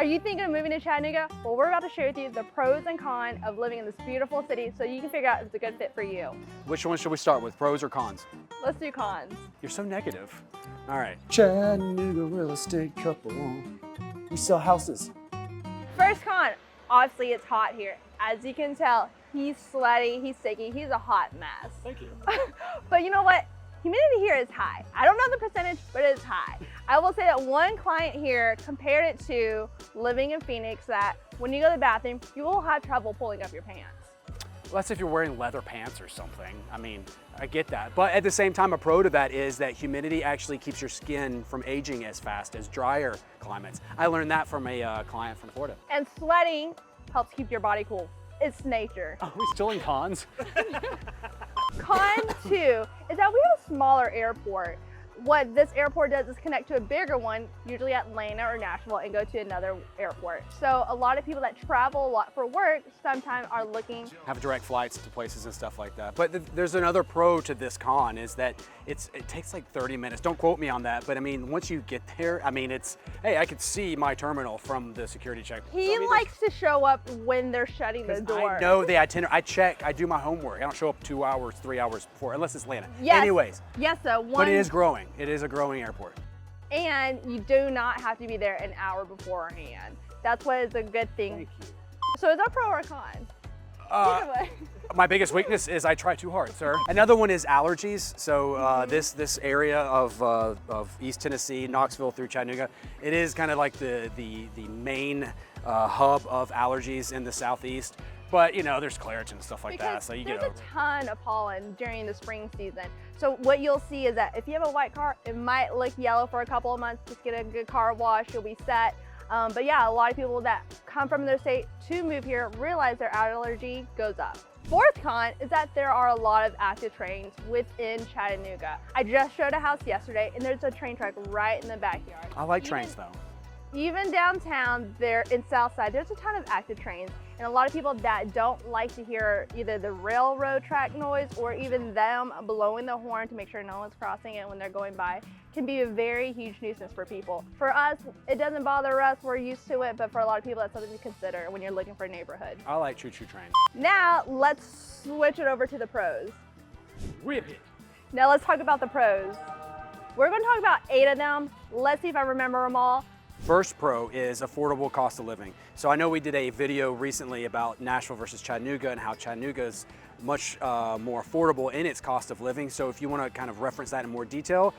you thinking of moving to Chattanooga? Well, we're about to share with you the pros and cons of living in this beautiful city so you can figure out if it's a good fit for you. Which one should we start with, pros or cons? Let's do cons. You're so negative. All right. Chattanooga real estate couple. We sell houses. First con, obviously it's hot here. As you can tell, he's sweaty, he's sticky, he's a hot mess. Thank you. But you know what? Humidity here is high. I don't know the percentage, but it's high. I will say that one client here compared it to living in Phoenix, that when you go to the bathroom, you will have trouble pulling up your pants. Well, that's if you're wearing leather pants or something. I mean, I get that. But at the same time, a pro to that is that humidity actually keeps your skin from aging as fast as drier climates. I learned that from a client from Florida. And sweating helps keep your body cool. It's nature. Are we still in cons? Con 2 is that we have a smaller airport. What this airport does is connect to a bigger one, usually Atlanta or Nashville, and go to another airport. So a lot of people that travel a lot for work sometimes are looking. Have direct flights to places and stuff like that. But there's another pro to this con is that it takes like 30 minutes. Don't quote me on that, but I mean, once you get there, I mean, hey, I could see my terminal from the security check. He likes to show up when they're shutting the door. I know the itinerary. I check. I do my homework. I don't show up 2 hours, 3 hours before, unless it's Atlanta. Yes. Anyways. Yes, so But it is growing. It is a growing airport. And you do not have to be there an hour beforehand. That's what is a good thing. Thank you. So is that pro or con? Either way. My biggest weakness is I try too hard, sir. Another one is allergies. So this area of East Tennessee, Knoxville through Chattanooga, it is kind of like the main hub of allergies in the Southeast. But you know, there's Claritin and stuff like that, so you get over it. There's a ton of pollen during the spring season. So what you'll see is that if you have a white car, it might look yellow for a couple of months. Just get a good car wash, you'll be set. But yeah, a lot of people that come from their state to move here realize their allergy goes up. Fourth con is that there are a lot of active trains within Chattanooga. I just showed a house yesterday and there's a train track right in the backyard. I like trains though. Even downtown there in Southside, there's a ton of active trains. And a lot of people that don't like to hear either the railroad track noise or even them blowing the horn to make sure no one's crossing it when they're going by can be a very huge nuisance for people. For us, it doesn't bother us, we're used to it, but for a lot of people, that's something to consider when you're looking for a neighborhood. I like choo-choo trains. Now, let's switch it over to the pros. Whip it. Now let's talk about the pros. We're gonna talk about 8 of them. Let's see if I remember them all. First pro is affordable cost of living. So I know we did a video recently about Nashville versus Chattanooga and how Chattanooga is much more affordable in its cost of living. So if you want to kind of reference that in more detail,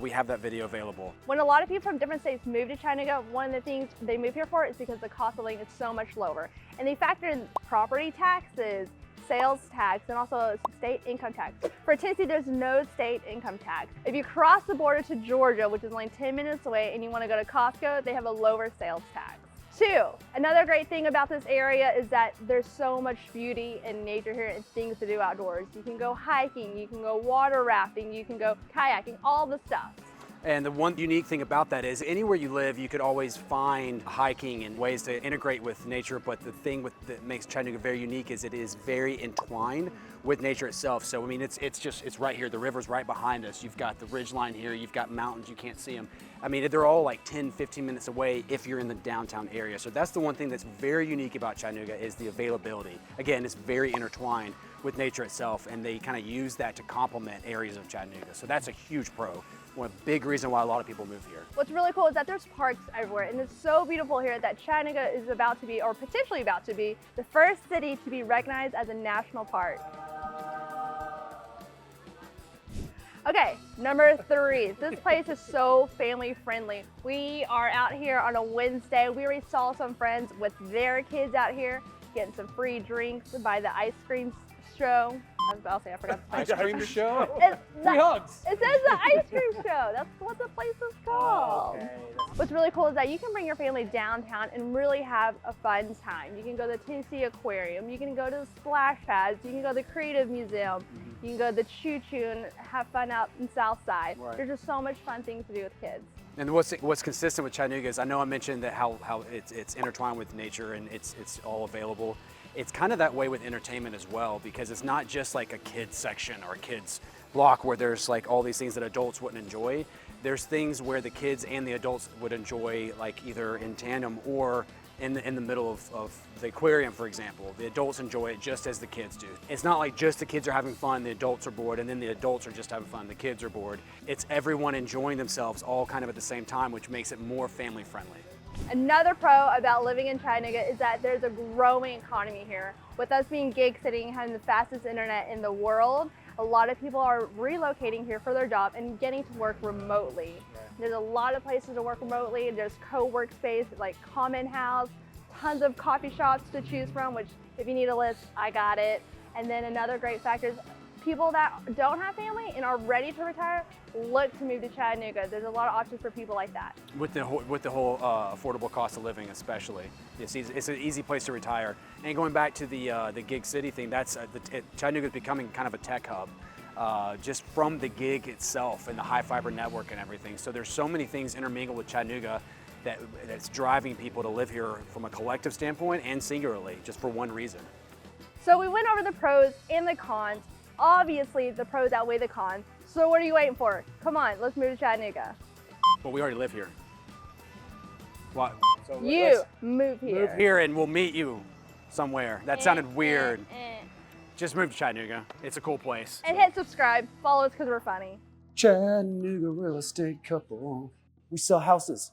we have that video available. When a lot of people from different states move to Chattanooga, one of the things they move here for is because the cost of living is so much lower. And they factor in property taxes, sales tax, and also state income tax. For Tennessee, there's no state income tax. If you cross the border to Georgia, which is only 10 minutes away, and you want to go to Costco, they have a lower sales tax. 2, another great thing about this area is that there's so much beauty and nature here and things to do outdoors. You can go hiking, you can go water rafting, you can go kayaking, all the stuff. And the one unique thing about that is anywhere you live, you could always find hiking and ways to integrate with nature. But the thing that makes Chattanooga very unique is it is very entwined with nature itself. So I mean, it's right here. The river's right behind us. You've got the ridge line here. You've got mountains. You can't see them. I mean, they're all like 10, 15 minutes away if you're in the downtown area. So that's the one thing that's very unique about Chattanooga is the availability. Again, it's very intertwined with nature itself, and they kind of use that to complement areas of Chattanooga. So that's a huge pro. One big reason why a lot of people move here. What's really cool is that there's parks everywhere, and it's so beautiful here that Chattanooga is about to be, or potentially about to be, the first city to be recognized as a national park. Okay, number 3. This place is so family friendly. We are out here on a Wednesday. We already saw some friends with their kids out here getting some free drinks by the ice cream show. I was about to say, I forgot the Ice cream show? Free hugs. It says the ice cream show. That's what the place is called. Okay. What's really cool is that you can bring your family downtown and really have a fun time. You can go to the Tennessee Aquarium. You can go to the splash pads. You can go to the Creative Museum. You can go to the Choo Choo and have fun out in Southside. Right. There's just so much fun things to do with kids. And what's consistent with Chattanooga is I know I mentioned that how it's intertwined with nature and it's all available. It's kind of that way with entertainment as well, because it's not just like a kids section or a kids block where there's like all these things that adults wouldn't enjoy. there's things where the kids and the adults would enjoy, like either in tandem or in the middle of the aquarium, for example. The adults enjoy it just as the kids do. It's not like just the kids are having fun, the adults are bored, and then the adults are just having fun, the kids are bored. It's everyone enjoying themselves all kind of at the same time, which makes it more family friendly. Another pro about living in Chattanooga is that there's a growing economy here. With us being gig city and having the fastest internet in the world, a lot of people are relocating here for their job and getting to work remotely. There's a lot of places to work remotely. There's co-work space like Common House, tons of coffee shops to choose from, which if you need a list, I got it. And then another great factor is people that don't have family and are ready to retire look to move to Chattanooga. There's a lot of options for people like that. With the whole affordable cost of living, especially, it's an easy place to retire. And going back to the gig city thing, Chattanooga is becoming kind of a tech hub, just from the gig itself and the high fiber network and everything. So there's so many things intermingled with Chattanooga that's driving people to live here from a collective standpoint and singularly, just for one reason. So we went over the pros and the cons. Obviously, the pros outweigh the cons. So what are you waiting for? Come on, let's move to Chattanooga. But we already live here. What? So You move here. Move here and we'll meet you somewhere. That sounded weird. Just move to Chattanooga. It's a cool place. And hit subscribe. Follow us because we're funny. Chattanooga real estate couple. We sell houses.